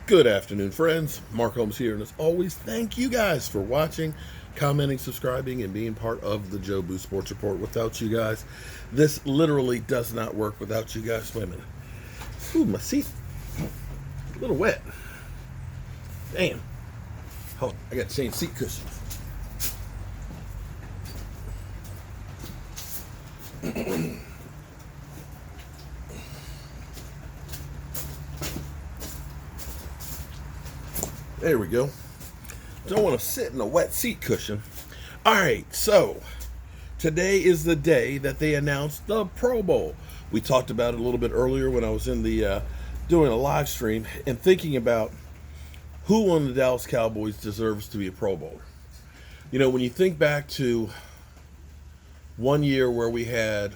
Good afternoon, friends. Mark Holmes here, and as always, thank you guys for watching, commenting, subscribing, and being part of the Joe Boo Sports Report. Without you guys, this literally does not work without you guys. Wait a minute. Ooh, my seat. A little wet. Damn. Hold on. I got to change seat cushions. There we go. Don't want to sit in a wet seat cushion. All right, so today is the day that they announced the Pro Bowl. We talked about it a little bit earlier when I was in the doing a live stream and thinking about who on the Dallas Cowboys deserves to be a Pro Bowler. You know, when you think back to one year where we had,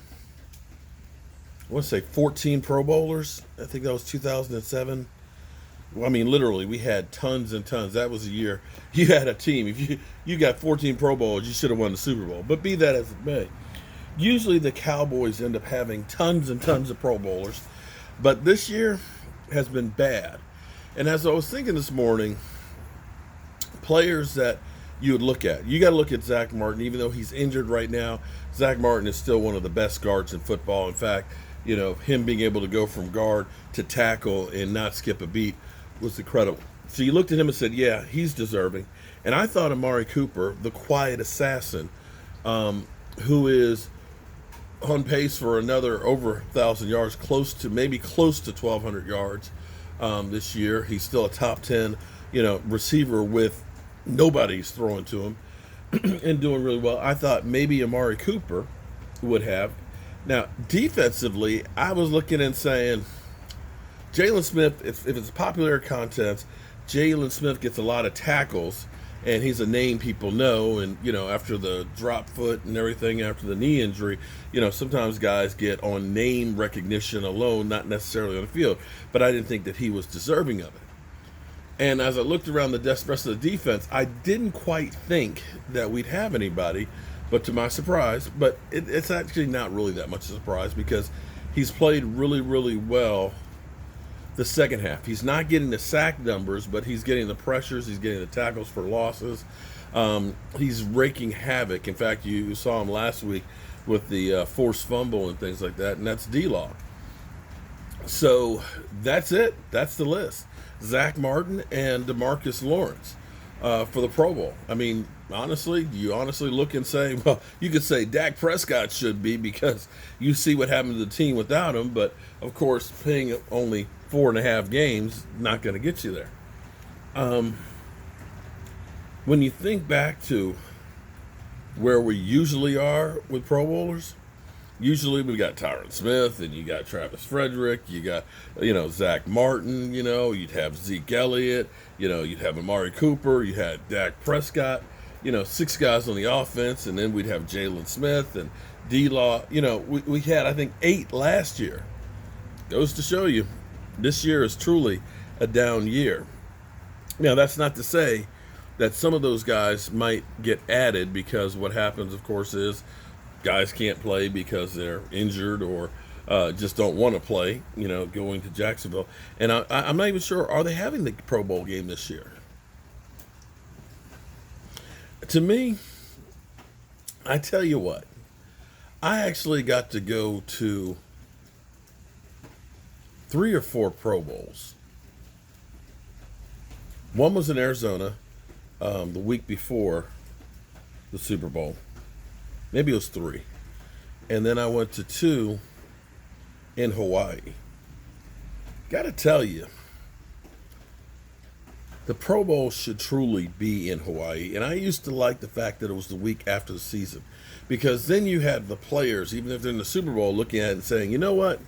I want to say 14 Pro Bowlers. I think that was 2007. I mean, literally, we had tons and tons. That was a year you had a team. If you got 14 Pro Bowls, you should have won the Super Bowl. But be that as it may, usually the Cowboys end up having tons and tons of Pro Bowlers. But this year has been bad. And as I was thinking this morning, players that you would look at, you got to look at Zach Martin. Even though he's injured right now, Zach Martin is still one of the best guards in football. In fact, you know, him being able to go from guard to tackle and not skip a beat was incredible. So you looked at him and said, yeah, he's deserving. And I thought Amari Cooper, the quiet assassin, who is on pace for another over 1,000 yards, close to 1,200 yards this year. He's still a top 10, receiver with nobody's throwing to him and doing really well. I thought maybe Amari Cooper would have. Now, defensively, I was looking and saying, Jalen Smith, if it's popular contest, Jalen Smith gets a lot of tackles, and he's a name people know. And, after the drop foot and everything, after the knee injury, sometimes guys get on name recognition alone, not necessarily on the field. But I didn't think that he was deserving of it. And as I looked around the rest of the defense, I didn't quite think that we'd have anybody, but to my surprise, but it's actually not really that much of a surprise because he's played really, really well the second half. He's not getting the sack numbers, but he's getting the pressures. He's getting the tackles for losses. He's raking havoc. In fact, you saw him last week with the forced fumble and things like that, and that's D-Law. So that's it. That's the list. Zach Martin and DeMarcus Lawrence for the Pro Bowl. I mean, honestly, do you honestly look and say, well, you could say Dak Prescott should be because you see what happened to the team without him, but of course, playing only 4.5 games, not going to get you there. When you think back to where we usually are with Pro Bowlers, usually we got Tyron Smith and you got Travis Frederick, you got, Zach Martin, you'd have Zeke Elliott, you'd have Amari Cooper, you had Dak Prescott, 6 guys on the offense, and then we'd have Jalen Smith and D-Law. We had, I think, 8 last year. Goes to show you, this year is truly a down year. Now, that's not to say that some of those guys might get added because what happens, of course, is guys can't play because they're injured or just don't want to play, going to Jacksonville. And I'm not even sure, are they having the Pro Bowl game this year? To me, I tell you what, I actually got to go to 3 or 4 Pro Bowls. One was in Arizona the week before the Super Bowl. Maybe it was 3. And then I went to 2 in Hawaii. Got to tell you, the Pro Bowl should truly be in Hawaii. And I used to like the fact that it was the week after the season. Because then you had the players, even if they're in the Super Bowl, looking at it and saying, you know what?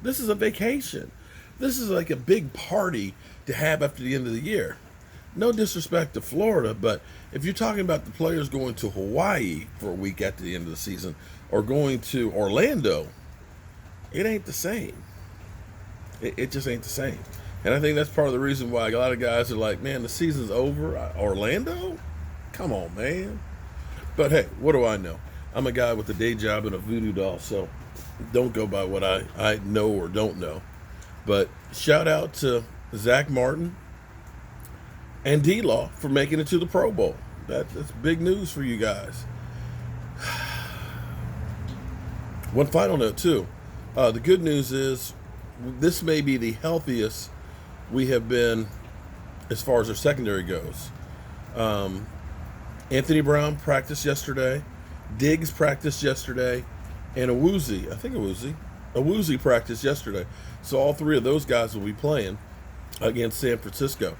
This is a vacation. This is like a big party to have after the end of the year. No disrespect to Florida, but if you're talking about the players going to Hawaii for a week at the end of the season or going to Orlando, it ain't the same. It just ain't the same. And I think that's part of the reason why a lot of guys are like, man, the season's over. Orlando? Come on, man. But hey, what do I know? I'm a guy with a day job and a voodoo doll, so don't go by what I know or don't know. But shout out to Zach Martin and D-Law for making it to the Pro Bowl. That's big news for you guys. One final note, too. The good news is this may be the healthiest we have been as far as our secondary goes. Anthony Brown practiced yesterday. Diggs practiced yesterday. And Awuzie practiced yesterday. So all three of those guys will be playing against San Francisco.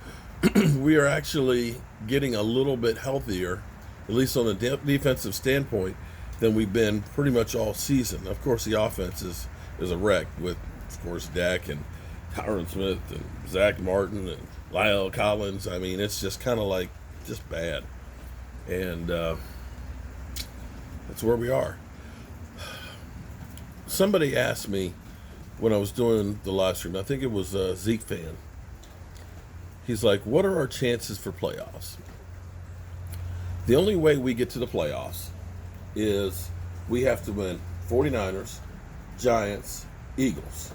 We are actually getting a little bit healthier, at least on a defensive standpoint, than we've been pretty much all season. Of course, the offense is a wreck with, of course, Dak and Tyron Smith and Zach Martin and Lyle Collins. I mean, it's just kind of like just bad. And that's where we are. Somebody asked me when I was doing the live stream, I think it was a Zeke fan. He's like, what are our chances for playoffs? The only way we get to the playoffs is we have to win 49ers, Giants, Eagles.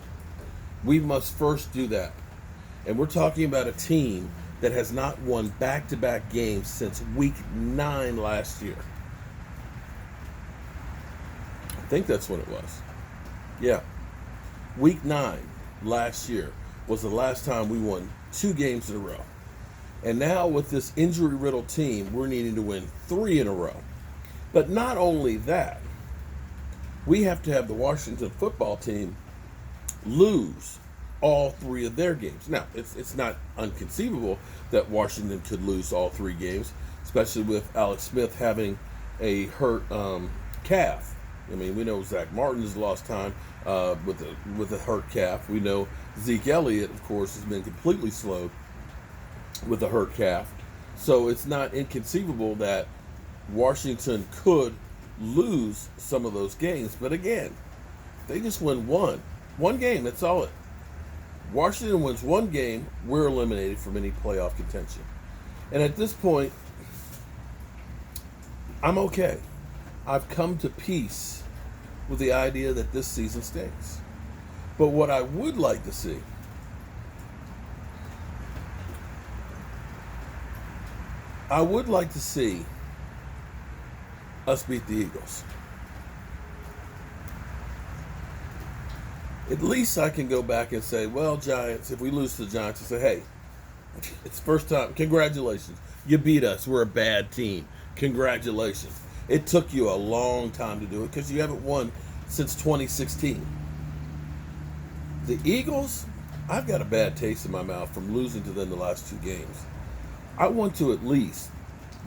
We must first do that. And we're talking about a team that has not won back-to-back games since week 9 last year. I think that's when it was. Yeah. Week 9 last year was the last time we won 2 games in a row. And now with this injury-riddled team, we're needing to win 3 in a row. But not only that, we have to have the Washington football team lose all 3 of their games. Now, it's not inconceivable that Washington could lose all 3 games, especially with Alex Smith having a hurt calf. I mean, we know Zach Martin has lost time with a hurt calf. We know Zeke Elliott, of course, has been completely slowed with a hurt calf. So it's not inconceivable that Washington could lose some of those games. But again, they just win one game. That's all it. Washington wins 1 game, we're eliminated from any playoff contention. And at this point, I'm okay. I've come to peace with the idea that this season stinks. But what I would like to see us beat the Eagles. At least I can go back and say, well, Giants, if we lose to the Giants, I say, hey, it's first time. Congratulations. You beat us. We're a bad team. Congratulations. It took you a long time to do it because you haven't won since 2016. The Eagles, I've got a bad taste in my mouth from losing to them the last 2 games. I want to at least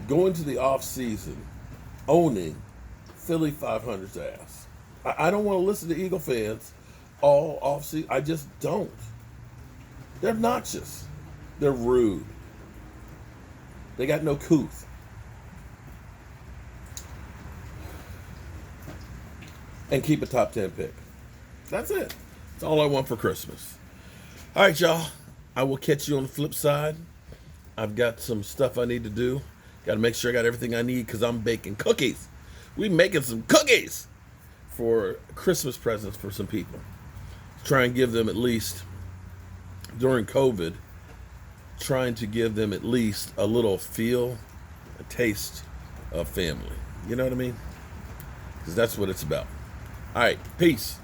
go into the offseason owning Philly 500's ass. I don't want to listen to Eagle fans all offseason. I just don't. They're obnoxious. They're rude. They got no couth. And keep a top 10 pick. That's it. That's all I want for Christmas. All right, y'all. I will catch you on the flip side. I've got some stuff I need to do. Got to make sure I got everything I need because I'm baking cookies. We making some cookies for Christmas presents for some people. Try and give them at least, during COVID, trying to give them at least a little feel, a taste of family. You know what I mean? Because that's what it's about. All right, peace.